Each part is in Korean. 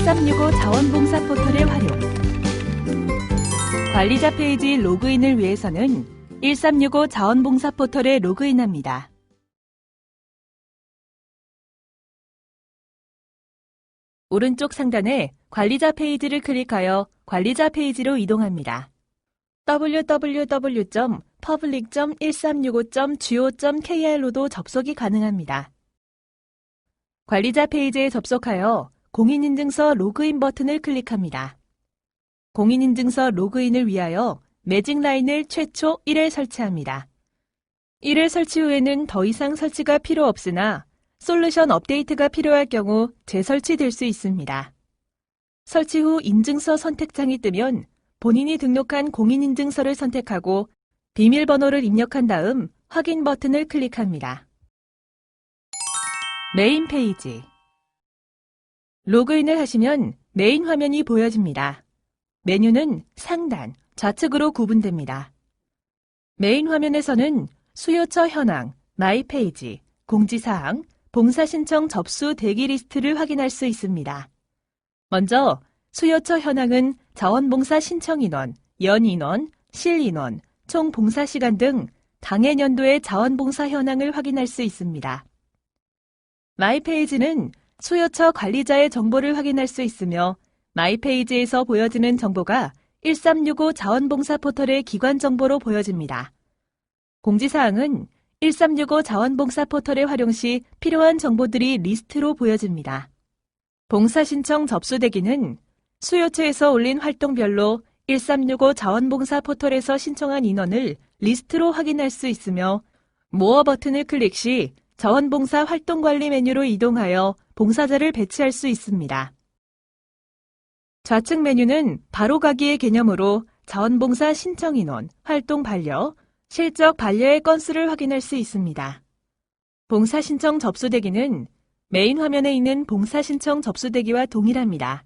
1365 자원봉사 포털의 활용. 관리자 페이지 로그인을 위해서는 1365 자원봉사 포털에 로그인합니다. 오른쪽 상단에 관리자 페이지를 클릭하여 관리자 페이지로 이동합니다. www.public.1365.go.kr로도 접속이 가능합니다. 관리자 페이지에 접속하여 공인인증서 로그인 버튼을 클릭합니다. 공인인증서 로그인을 위하여 매직 라인을 최초 1회 설치합니다. 1회 설치 후에는 더 이상 설치가 필요 없으나 솔루션 업데이트가 필요할 경우 재설치될 수 있습니다. 설치 후 인증서 선택창이 뜨면 본인이 등록한 공인인증서를 선택하고 비밀번호를 입력한 다음 확인 버튼을 클릭합니다. 메인 페이지. 로그인을 하시면 메인 화면이 보여집니다. 메뉴는 상단, 좌측으로 구분됩니다. 메인 화면에서는 수요처 현황, 마이 페이지, 공지사항, 봉사신청 접수 대기 리스트를 확인할 수 있습니다. 먼저 수요처 현황은 자원봉사 신청인원, 연인원, 실인원, 총 봉사시간 등 당해 연도의 자원봉사 현황을 확인할 수 있습니다. 마이 페이지는 수요처 관리자의 정보를 확인할 수 있으며 마이 페이지에서 보여지는 정보가 1365 자원봉사 포털의 기관 정보로 보여집니다. 공지사항은 1365 자원봉사 포털의 활용 시 필요한 정보들이 리스트로 보여집니다. 봉사신청 접수대기는 수요처에서 올린 활동별로 1365 자원봉사 포털에서 신청한 인원을 리스트로 확인할 수 있으며 모어 버튼을 클릭 시 자원봉사 활동관리 메뉴로 이동하여 봉사자를 배치할 수 있습니다. 좌측 메뉴는 바로가기의 개념으로 자원봉사 신청인원, 활동 반려, 실적 반려의 건수를 확인할 수 있습니다. 봉사신청 접수대기는 메인 화면에 있는 봉사신청 접수대기와 동일합니다.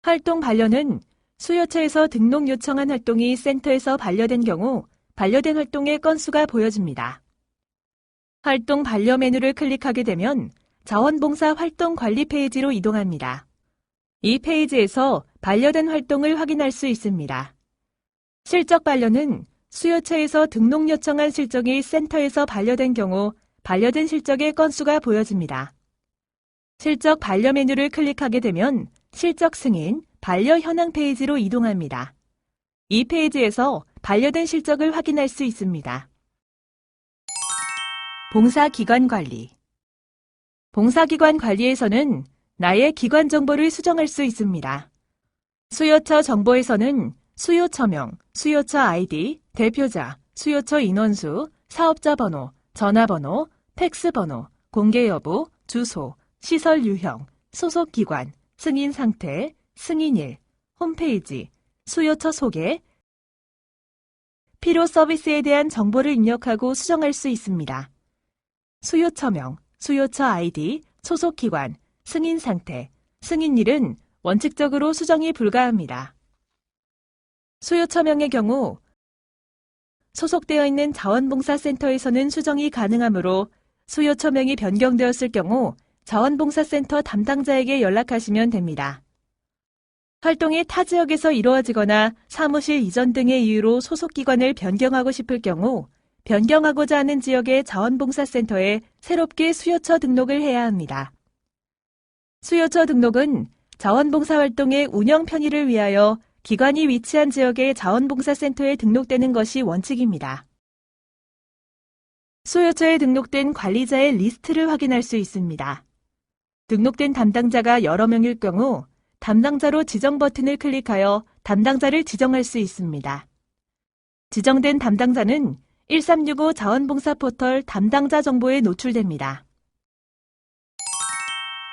활동 반려는 수요처에서 등록 요청한 활동이 센터에서 반려된 경우 반려된 활동의 건수가 보여집니다. 활동 반려 메뉴를 클릭하게 되면 자원봉사 활동 관리 페이지로 이동합니다. 이 페이지에서 반려된 활동을 확인할 수 있습니다. 실적 반려는 수요처에서 등록 요청한 실적이 센터에서 반려된 경우 반려된 실적의 건수가 보여집니다. 실적 반려 메뉴를 클릭하게 되면 실적 승인, 반려 현황 페이지로 이동합니다. 이 페이지에서 반려된 실적을 확인할 수 있습니다. 봉사기관 관리. 봉사기관 관리에서는 나의 기관 정보를 수정할 수 있습니다. 수요처 정보에서는 수요처명, 수요처 아이디, 대표자, 수요처 인원수, 사업자 번호, 전화번호, 팩스 번호, 공개 여부, 주소, 시설 유형, 소속 기관, 승인 상태, 승인일, 홈페이지, 수요처 소개, 필요 서비스에 대한 정보를 입력하고 수정할 수 있습니다. 수요처명, 수요처 아이디, 소속 기관, 승인 상태, 승인일은 원칙적으로 수정이 불가합니다. 수요처명의 경우 소속되어 있는 자원봉사센터에서는 수정이 가능하므로 수요처명이 변경되었을 경우 자원봉사센터 담당자에게 연락하시면 됩니다. 활동이 타 지역에서 이루어지거나 사무실 이전 등의 이유로 소속기관을 변경하고 싶을 경우 변경하고자 하는 지역의 자원봉사센터에 새롭게 수요처 등록을 해야 합니다. 수요처 등록은 자원봉사 활동의 운영 편의를 위하여 기관이 위치한 지역의 자원봉사센터에 등록되는 것이 원칙입니다. 수요처에 등록된 관리자의 리스트를 확인할 수 있습니다. 등록된 담당자가 여러 명일 경우 담당자로 지정 버튼을 클릭하여 담당자를 지정할 수 있습니다. 지정된 담당자는 1365 자원봉사 포털 담당자 정보에 노출됩니다.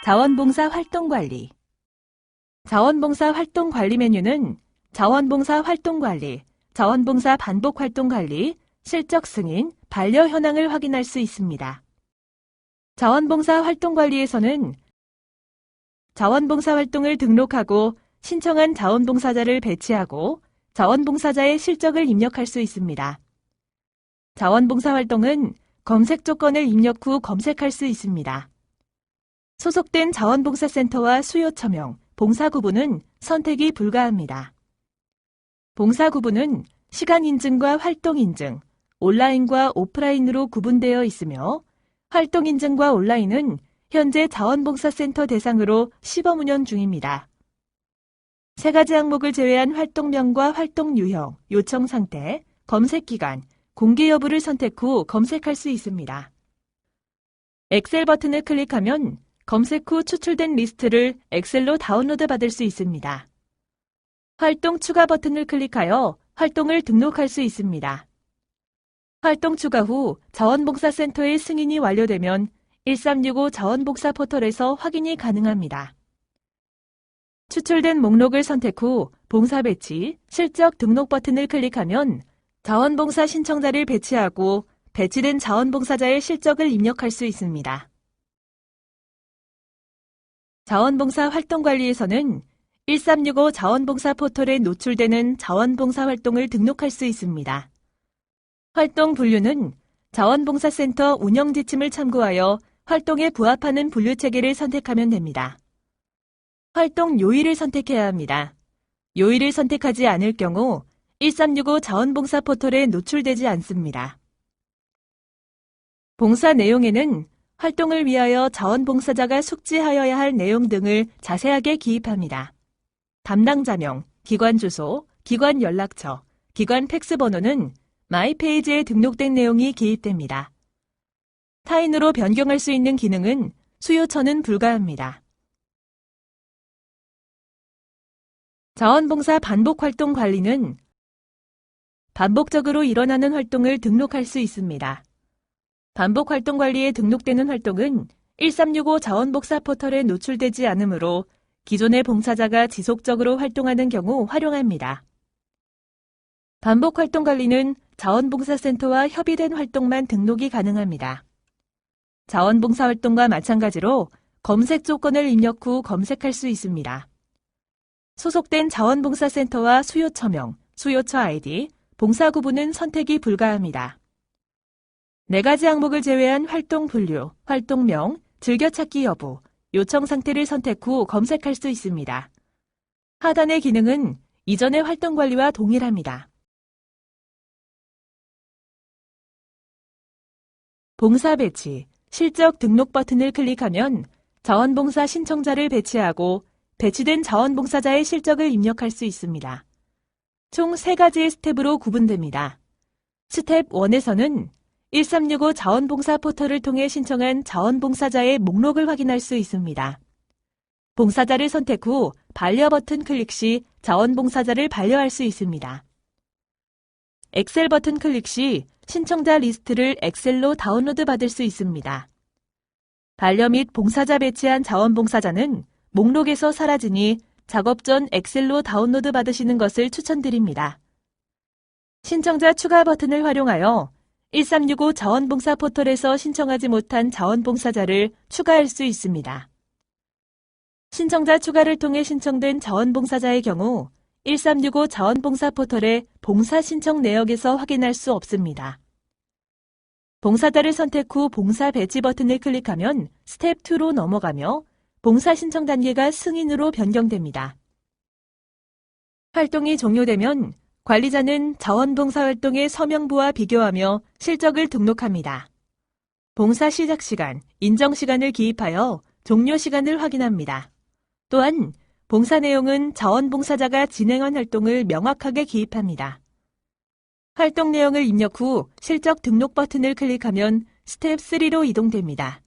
자원봉사 활동관리. 자원봉사 활동관리 메뉴는 자원봉사 활동관리, 자원봉사 반복 활동관리, 실적 승인, 반려 현황을 확인할 수 있습니다. 자원봉사 활동관리에서는 자원봉사 활동을 등록하고 신청한 자원봉사자를 배치하고 자원봉사자의 실적을 입력할 수 있습니다. 자원봉사 활동은 검색 조건을 입력 후 검색할 수 있습니다. 소속된 자원봉사센터와 수요처명, 봉사 구분은 선택이 불가합니다. 봉사 구분은 시간 인증과 활동 인증, 온라인과 오프라인으로 구분되어 있으며 활동 인증과 온라인은 현재 자원봉사센터 대상으로 시범 운영 중입니다. 세 가지 항목을 제외한 활동명과 활동 유형, 요청 상태, 검색 기간, 공개 여부를 선택 후 검색할 수 있습니다. 엑셀 버튼을 클릭하면 검색 후 추출된 리스트를 엑셀로 다운로드 받을 수 있습니다. 활동 추가 버튼을 클릭하여 활동을 등록할 수 있습니다. 활동 추가 후 자원봉사센터의 승인이 완료되면 1365 자원봉사 포털에서 확인이 가능합니다. 추출된 목록을 선택 후 봉사 배치, 실적 등록 버튼을 클릭하면 자원봉사 신청자를 배치하고 배치된 자원봉사자의 실적을 입력할 수 있습니다. 자원봉사 활동관리에서는 1365 자원봉사 포털에 노출되는 자원봉사 활동을 등록할 수 있습니다. 활동 분류는 자원봉사센터 운영 지침을 참고하여 활동에 부합하는 분류 체계를 선택하면 됩니다. 활동 요일을 선택해야 합니다. 요일을 선택하지 않을 경우 1365 자원봉사 포털에 노출되지 않습니다. 봉사 내용에는 활동을 위하여 자원봉사자가 숙지하여야 할 내용 등을 자세하게 기입합니다. 담당자명, 기관 주소, 기관 연락처, 기관 팩스 번호는 마이페이지에 등록된 내용이 기입됩니다. 타인으로 변경할 수 있는 기능은 수요처는 불가합니다. 자원봉사 반복활동 관리는 반복적으로 일어나는 활동을 등록할 수 있습니다. 반복활동 관리에 등록되는 활동은 1365 자원봉사 포털에 노출되지 않으므로 기존의 봉사자가 지속적으로 활동하는 경우 활용합니다. 반복활동 관리는 자원봉사센터와 협의된 활동만 등록이 가능합니다. 자원봉사 활동과 마찬가지로 검색 조건을 입력 후 검색할 수 있습니다. 소속된 자원봉사센터와 수요처명, 수요처 아이디, 봉사 구분은 선택이 불가합니다. 4가지 항목을 제외한 활동 분류, 활동명, 즐겨찾기 여부, 요청 상태를 선택 후 검색할 수 있습니다. 하단의 기능은 이전의 활동 관리와 동일합니다. 봉사 배치, 실적 등록 버튼을 클릭하면 자원봉사 신청자를 배치하고 배치된 자원봉사자의 실적을 입력할 수 있습니다. 총 3가지의 스텝으로 구분됩니다. 스텝 1에서는 1365 자원봉사 포털을 통해 신청한 자원봉사자의 목록을 확인할 수 있습니다. 봉사자를 선택 후 반려 버튼 클릭 시 자원봉사자를 반려할 수 있습니다. 엑셀 버튼 클릭 시 신청자 리스트를 엑셀로 다운로드 받을 수 있습니다. 반려 및 봉사자 배치한 자원봉사자는 목록에서 사라지니 작업 전 엑셀로 다운로드 받으시는 것을 추천드립니다. 신청자 추가 버튼을 활용하여 1365 자원봉사 포털에서 신청하지 못한 자원봉사자를 추가할 수 있습니다. 신청자 추가를 통해 신청된 자원봉사자의 경우 1365 자원봉사 포털의 봉사 신청 내역에서 확인할 수 없습니다. 봉사자를 선택 후 봉사 배치 버튼을 클릭하면 스텝 2로 넘어가며 봉사 신청 단계가 승인으로 변경됩니다. 활동이 종료되면 관리자는 자원봉사 활동의 서명부와 비교하며 실적을 등록합니다. 봉사 시작 시간, 인정 시간을 기입하여 종료 시간을 확인합니다. 또한 봉사 내용은 자원봉사자가 진행한 활동을 명확하게 기입합니다. 활동 내용을 입력 후 실적 등록 버튼을 클릭하면 스텝 3로 이동됩니다.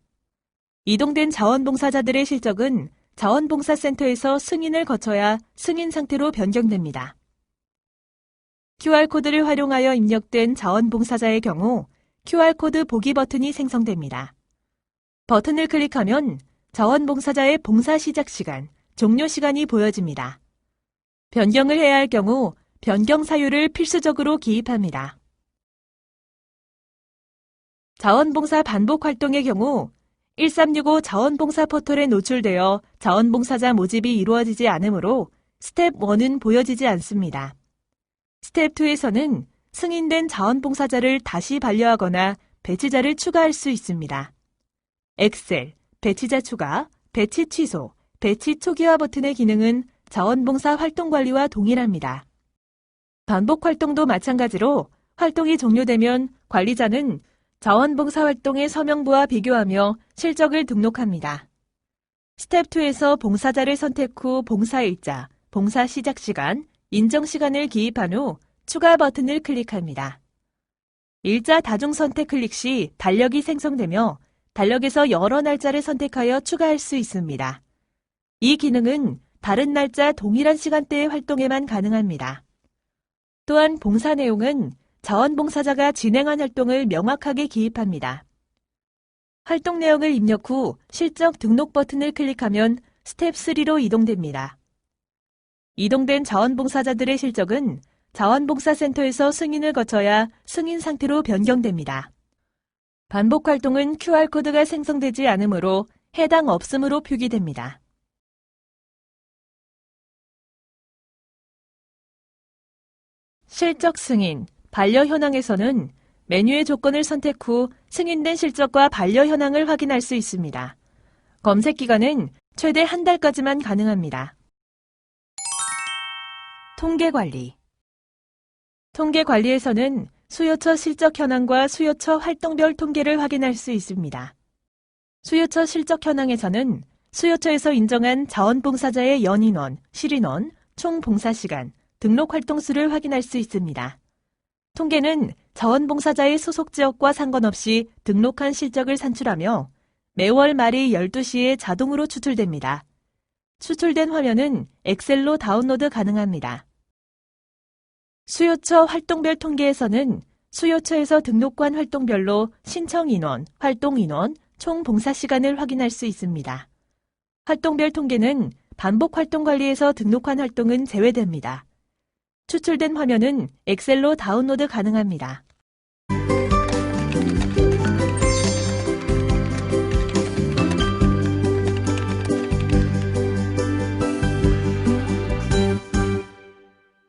이동된 자원봉사자들의 실적은 자원봉사센터에서 승인을 거쳐야 승인 상태로 변경됩니다. QR코드를 활용하여 입력된 자원봉사자의 경우 QR코드 보기 버튼이 생성됩니다. 버튼을 클릭하면 자원봉사자의 봉사 시작 시간, 종료 시간이 보여집니다. 변경을 해야 할 경우 변경 사유를 필수적으로 기입합니다. 자원봉사 반복 활동의 경우 1365 자원봉사 포털에 노출되어 자원봉사자 모집이 이루어지지 않으므로 스텝 1은 보여지지 않습니다. 스텝 2에서는 승인된 자원봉사자를 다시 반려하거나 배치자를 추가할 수 있습니다. 엑셀, 배치자 추가, 배치 취소, 배치 초기화 버튼의 기능은 자원봉사 활동관리와 동일합니다. 반복 활동도 마찬가지로 활동이 종료되면 관리자는 자원봉사 활동의 서명부와 비교하며 실적을 등록합니다. 스텝 2에서 봉사자를 선택 후 봉사일자, 봉사 시작 시간, 인정 시간을 기입한 후 추가 버튼을 클릭합니다. 일자 다중 선택 클릭 시 달력이 생성되며 달력에서 여러 날짜를 선택하여 추가할 수 있습니다. 이 기능은 다른 날짜 동일한 시간대의 활동에만 가능합니다. 또한 봉사 내용은 자원봉사자가 진행한 활동을 명확하게 기입합니다. 활동 내역을 입력 후 실적 등록 버튼을 클릭하면 스텝 3로 이동됩니다. 이동된 자원봉사자들의 실적은 자원봉사센터에서 승인을 거쳐야 승인 상태로 변경됩니다. 반복 활동은 QR코드가 생성되지 않으므로 해당 없음으로 표기됩니다. 실적 승인, 반려 현황에서는 메뉴의 조건을 선택 후 승인된 실적과 반려 현황을 확인할 수 있습니다. 검색 기간은 최대 한 달까지만 가능합니다. 통계 관리. 통계 관리에서는 수요처 실적 현황과 수요처 활동별 통계를 확인할 수 있습니다. 수요처 실적 현황에서는 수요처에서 인정한 자원봉사자의 연인원, 실인원, 총 봉사시간, 등록 활동수를 확인할 수 있습니다. 통계는 자원봉사자의 소속 지역과 상관없이 등록한 실적을 산출하며 매월 말이 12시에 자동으로 추출됩니다. 추출된 화면은 엑셀로 다운로드 가능합니다. 수요처 활동별 통계에서는 수요처에서 등록한 활동별로 신청 인원, 활동 인원, 총 봉사 시간을 확인할 수 있습니다. 활동별 통계는 반복 활동 관리에서 등록한 활동은 제외됩니다. 추출된 화면은 엑셀로 다운로드 가능합니다.